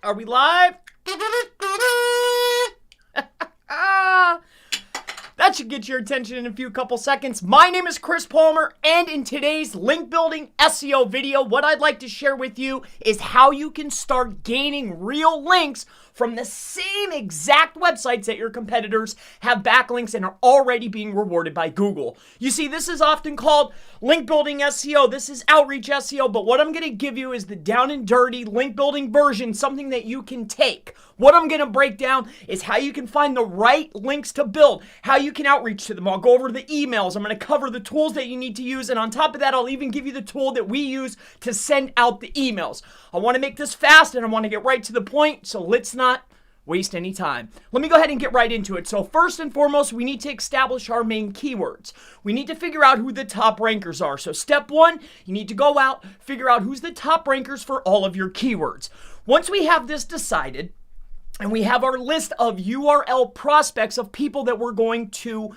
Are we live? That should get your attention in a couple seconds. My name is Chris Palmer, and in today's link building SEO video, what I'd like to share with you is how you can start gaining real links from the same exact websites that your competitors have backlinks and are already being rewarded by Google. You see, this is often called link building SEO. This is outreach SEO, but what I'm going to give you is the down and dirty link building version, something that you can take. What I'm going to break down is how you can find the right links to build, how you can outreach to them. I'll go over the emails. I'm going to cover the tools that you need to use, and on top of that, I'll even give you the tool that we use to send out the emails. I want to make this fast, and I want to get right to the point, so let's not waste any time. Let me go ahead and get right into it. So first and foremost, we need to establish our main keywords. We need to figure out who the top rankers are. So step one, you need to go out, figure out who's the top rankers for all of your keywords. Once we have this decided, and we have our list of URL prospects of people that we're going to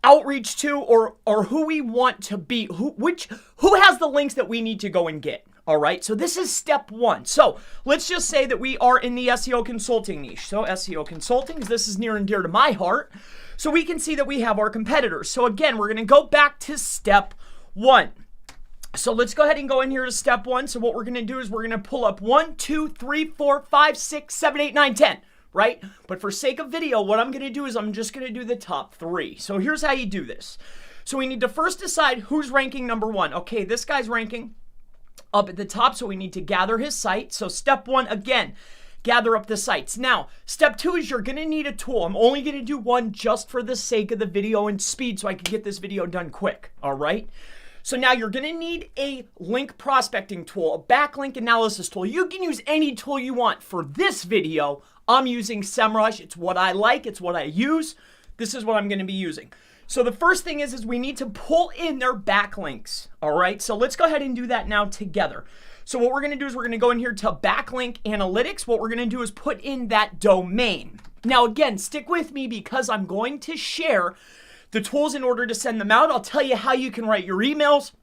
outreach to, or who we want to be, who has the links that we need to go and get. All right, so this is step one. So let's just say that we are in the SEO consulting niche. So SEO consulting, this is near and dear to my heart. So we can see that we have our competitors. So again, we're going to go back to step one. So let's go ahead and go in here to step one. So what we're going to do is we're going to pull up 1, 2, 3, 4, 5, 6, 7, 8, 9, 10. Right? But for sake of video, what I'm going to do is I'm just going to do the top 3. So here's how you do this. So we need to first decide who's ranking number 1. Okay, this guy's ranking up at the top, so we need to gather his site. So step 1, again, gather up the sites. Now, step 2 is you're going to need a tool. I'm only going to do one just for the sake of the video and speed so I can get this video done quick. All right? So now you're going to need a link prospecting tool, a backlink analysis tool. You can use any tool you want. For this video, I'm using SEMrush. It's what I like. It's what I use. This is what I'm going to be using. So the first thing is we need to pull in their backlinks. All right, so let's go ahead and do that now together. So what we're going to do is we're going to go in here to backlink analytics. What we're going to do is put in that domain. Now again, stick with me because I'm going to share the tools in order to send them out. I'll tell you how you can write your emails.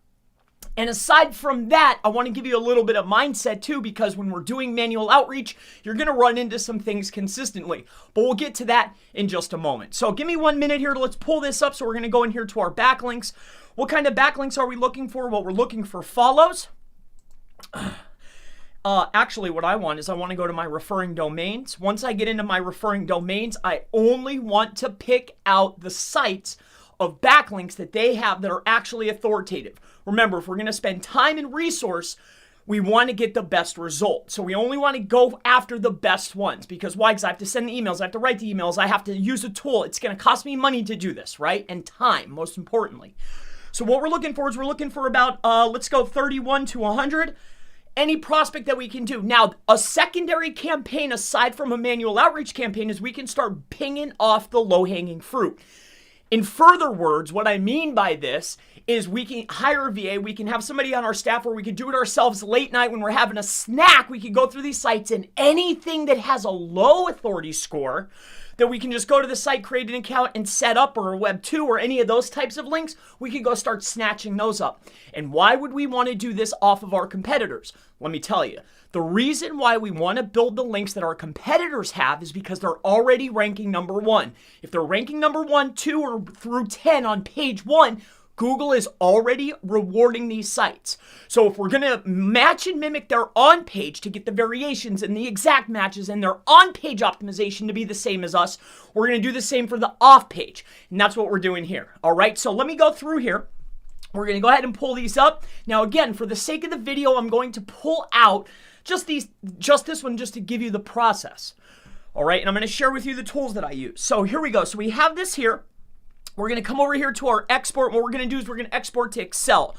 And aside from that, I want to give you a little bit of mindset too, because when we're doing manual outreach, you're going to run into some things consistently. But we'll get to that in just a moment. So give me 1 minute here. Let's pull this up. So we're going to go in here to our backlinks. What kind of backlinks are we looking for? Well, we're looking for follows. Actually, what I want is I want to go to my referring domains. Once I get into my referring domains, I only want to pick out the sites of backlinks that they have that are actually authoritative. Remember, if we're going to spend time and resource, we want to get the best result. So we only want to go after the best ones. Because why? Because I have to send the emails, I have to write the emails, I have to use a tool. It's going to cost me money to do this, right? And time, most importantly. So what we're looking for is we're looking for about, let's go 31 to 100. Any prospect that we can do. Now, a secondary campaign aside from a manual outreach campaign is we can start pinging off the low-hanging fruit. In further words, what I mean by this is we can hire a VA, we can have somebody on our staff, or we can do it ourselves late night when we're having a snack. We can go through these sites, and anything that has a low authority score that we can just go to the site, create an account, and set up, or a Web 2 or any of those types of links, we can go start snatching those up. And why would we want to do this off of our competitors? Let me tell you. The reason why we want to build the links that our competitors have is because they're already ranking number 1. If they're ranking number 1, 2, or through 10 on page 1, Google is already rewarding these sites. So if we're going to match and mimic their on-page to get the variations and the exact matches and their on-page optimization to be the same as us, we're going to do the same for the off-page. And that's what we're doing here. All right, so let me go through here. We're going to go ahead and pull these up. Now again, for the sake of the video, I'm going to pull out just this one just to give you the process. All right, and I'm going to share with you the tools that I use. So here we go. So we have this here. We're going to come over here to our export. What we're going to do is we're going to export to Excel.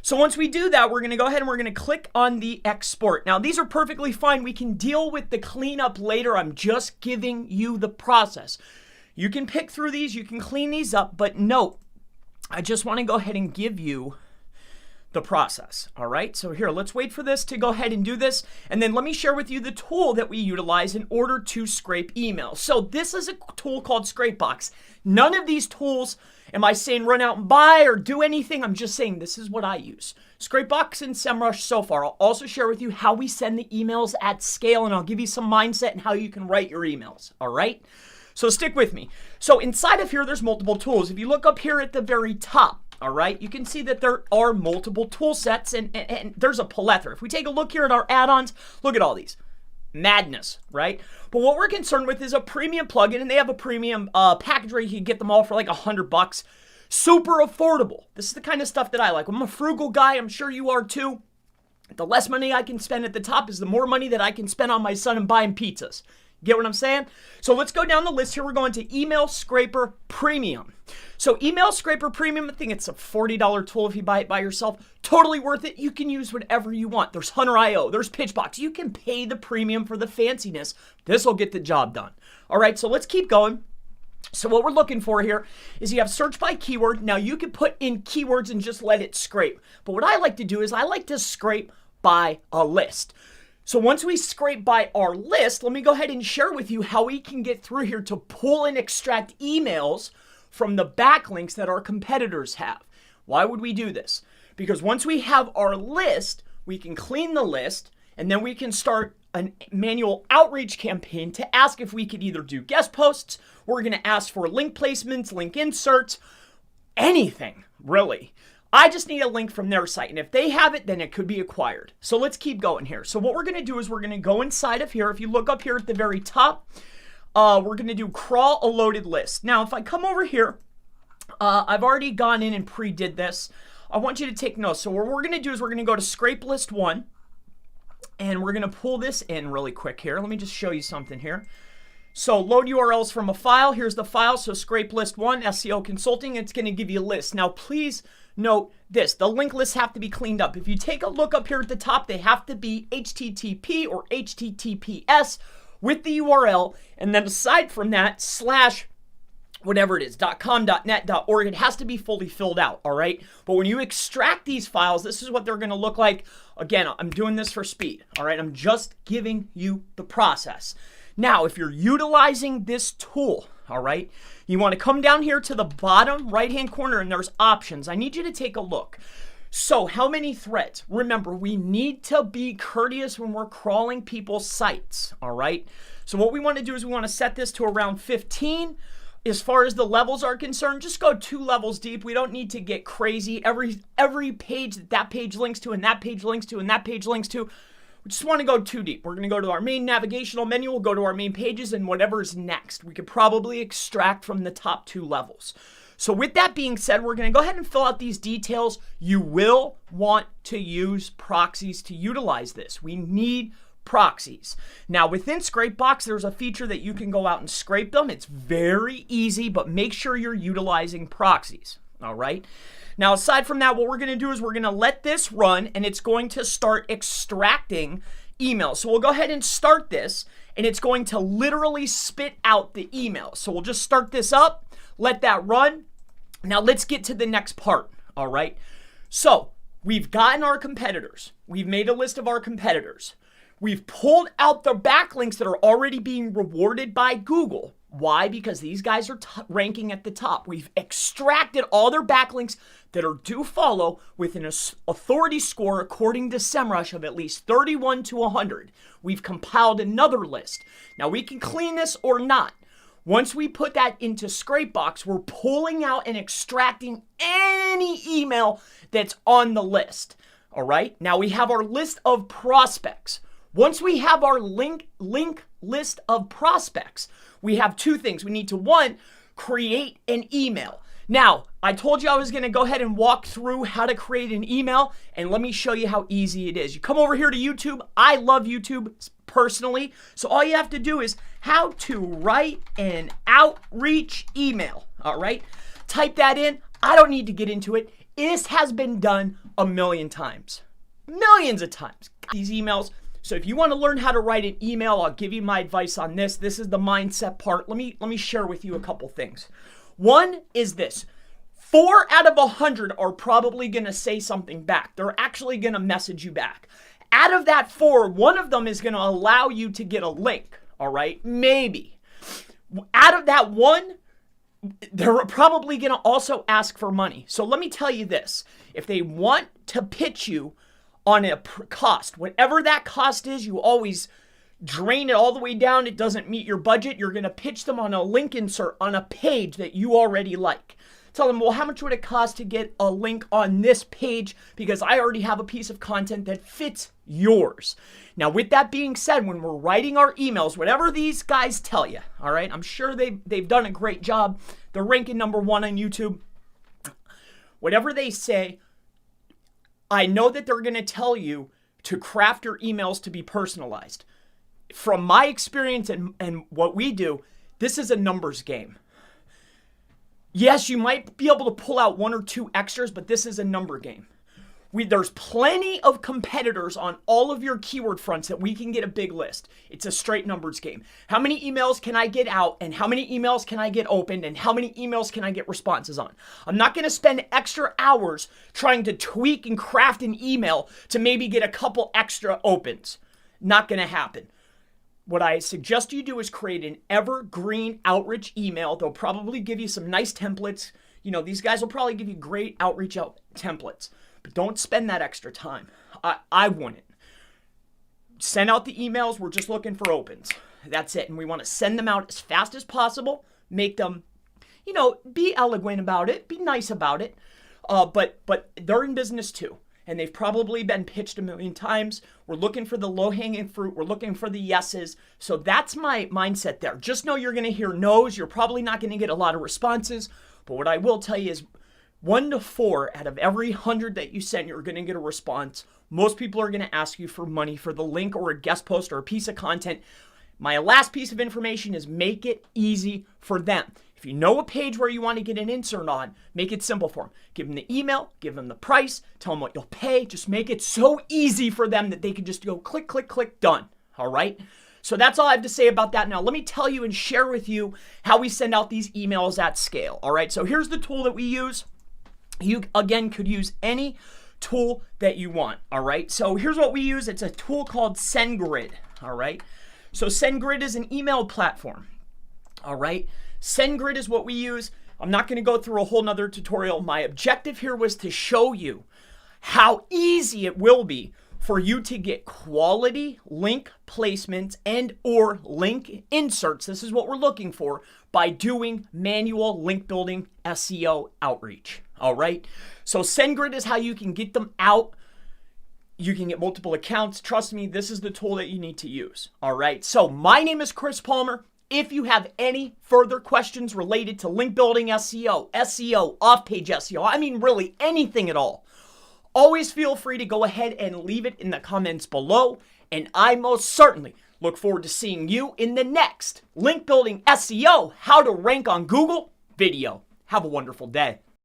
So once we do that, we're going to go ahead and we're going to click on the export. Now, these are perfectly fine. We can deal with the cleanup later. I'm just giving you the process. You can pick through these. You can clean these up. But note, I just want to go ahead and give you the process. All right, so here, let's wait for this to go ahead and do this. And then let me share with you the tool that we utilize in order to scrape emails. So this is a tool called Scrapebox. None of these tools am I saying run out and buy or do anything. I'm just saying this is what I use. Scrapebox and SEMrush so far. I'll also share with you how we send the emails at scale, and I'll give you some mindset and how you can write your emails, all right? So stick with me. So inside of here, there's multiple tools. If you look up here at the very top, all right, you can see that there are multiple tool sets, and there's a plethora. If we take a look here at our add-ons, look at all these. Madness, right? But what we're concerned with is a premium plugin, and they have a premium package where you can get them all for like $100. Super affordable. This is the kind of stuff that I like. I'm a frugal guy. I'm sure you are too. The less money I can spend at the top is the more money that I can spend on my son and buying pizzas. Get what I'm saying? So let's go down the list here. We're going to Email Scraper Premium. So Email Scraper Premium, I think it's a $40 tool if you buy it by yourself. Totally worth it. You can use whatever you want. There's Hunter.io. There's Pitchbox. You can pay the premium for the fanciness. This will get the job done. All right, so let's keep going. So what we're looking for here is you have search by keyword. Now you can put in keywords and just let it scrape. But what I like to do is I like to scrape by a list. So once we scrape by our list, let me go ahead and share with you how we can get through here to pull and extract emails from the backlinks that our competitors have. Why would we do this? Because once we have our list, we can clean the list, and then we can start a manual outreach campaign to ask if we could either do guest posts, we're going to ask for link placements, link inserts, anything, really. I just need a link from their site, and if they have it, then it could be acquired. So let's keep going here. So what we're going to do is we're going to go inside of here. If you look up here at the very top, we're going to do crawl a loaded list. Now, if I come over here, I've already gone in and pre-did this. I want you to take notes. So what we're going to do is we're going to go to scrape list 1, and we're going to pull this in really quick here. Let me just show you something here. So load URLs from a file. Here's the file. So scrape list 1, SEO consulting. It's going to give you a list. Now, please note this. The link lists have to be cleaned up. If you take a look up here at the top, they have to be HTTP or HTTPS with the URL. And then aside from that, slash whatever it is, .com, .net, .org, it has to be fully filled out, all right? But when you extract these files, this is what they're going to look like. Again, I'm doing this for speed, all right? I'm just giving you the process. Now, if you're utilizing this tool, all right, you want to come down here to the bottom right-hand corner, and there's options. I need you to take a look. So how many threads? Remember, we need to be courteous when we're crawling people's sites, all right? So what we want to do is we want to set this to around 15. As far as the levels are concerned, just go 2 levels deep. We don't need to get crazy. Every page that page links to, and that page links to, and that page links to, we just want to go too deep. We're going to go to our main navigational menu. We'll go to our main pages, and whatever's next, we could probably extract from the top 2 levels. So with that being said, we're going to go ahead and fill out these details. You will want to use proxies to utilize this. We need proxies. Now within Scrapebox, there's a feature that you can go out and scrape them. It's very easy, but make sure you're utilizing proxies. All right. Now, aside from that, what we're going to do is we're going to let this run, and it's going to start extracting emails. So we'll go ahead and start this, and it's going to literally spit out the email. So we'll just start this up, let that run. Now let's get to the next part. All right. So we've gotten our competitors. We've made a list of our competitors. We've pulled out the backlinks that are already being rewarded by Google. Why? Because these guys are ranking at the top. We've extracted all their backlinks that are do follow with an authority score according to SEMrush of at least 31 to 100. We've compiled another list. Now we can clean this or not. Once we put that into Scrapebox, we're pulling out and extracting any email that's on the list. All right. Now we have our list of prospects. Once we have our link list of prospects, we have 2 things. We need to, 1, create an email. Now, I told you I was going to go ahead and walk through how to create an email, and let me show you how easy it is. You come over here to YouTube. I love YouTube personally, so all you have to do is how to write an outreach email, all right? Type that in. I don't need to get into it. This has been done a million times. Millions of times. These emails. So if you want to learn how to write an email, I'll give you my advice on this. This is the mindset part. Let me share with you a couple things. 1 is this. 4 out of 100 are probably going to say something back. They're actually going to message you back. Out of that 4, 1 of them is going to allow you to get a link. All right? Maybe. Out of that 1, they're probably going to also ask for money. So let me tell you this. If they want to pitch you on a cost, whatever that cost is, you always drain it all the way down. It doesn't meet your budget. You're going to pitch them on a link insert on a page that you already like. Tell them, well, how much would it cost to get a link on this page? Because I already have a piece of content that fits yours. Now, with that being said, when we're writing our emails, whatever these guys tell you, all right, I'm sure they've done a great job. They're ranking #1 on YouTube. Whatever they say, I know that they're going to tell you to craft your emails to be personalized. From my experience and what we do, this is a numbers game. Yes, you might be able to pull out 1 or 2 extras, but this is a number game. There's plenty of competitors on all of your keyword fronts that we can get a big list. It's a straight numbers game. How many emails can I get out, and how many emails can I get opened, and how many emails can I get responses on? I'm not going to spend extra hours trying to tweak and craft an email to maybe get a couple extra opens. Not going to happen. What I suggest you do is create an evergreen outreach email. They'll probably give you some nice templates. You know, these guys will probably give you great outreach templates, but don't spend that extra time. I wouldn't. Send out the emails. We're just looking for opens. That's it. And we want to send them out as fast as possible. Make them, you know, be eloquent about it. Be nice about it. But they're in business too. And they've probably been pitched a million times. We're looking for the low-hanging fruit. We're looking for the yeses. So that's my mindset there. Just know you're going to hear no's. You're probably not going to get a lot of responses. But what I will tell you is 1 to 4 out of every 100 that you send, you're going to get a response. Most people are going to ask you for money for the link or a guest post or a piece of content. My last piece of information is make it easy for them. If you know a page where you want to get an insert on, make it simple for them. Give them the email, give them the price, tell them what you'll pay. Just make it so easy for them that they can just go click, click, click, done. All right? So that's all I have to say about that. Now, let me tell you and share with you how we send out these emails at scale. All right? So here's the tool that we use. You, again, could use any tool that you want. All right? So here's what we use. It's a tool called SendGrid. All right? So SendGrid is an email platform. All right? SendGrid is what we use. I'm not going to go through a whole nother tutorial. My objective here was to show you how easy it will be for you to get quality link placements and or link inserts. This is what we're looking for by doing manual link building SEO outreach. All right. So SendGrid is how you can get them out. You can get multiple accounts. Trust me, this is the tool that you need to use. All right. So my name is Chris Palmer. If you have any further questions related to link building SEO, off-page SEO, I mean really anything at all, always feel free to go ahead and leave it in the comments below. And I most certainly look forward to seeing you in the next link building SEO, how to rank on Google video. Have a wonderful day.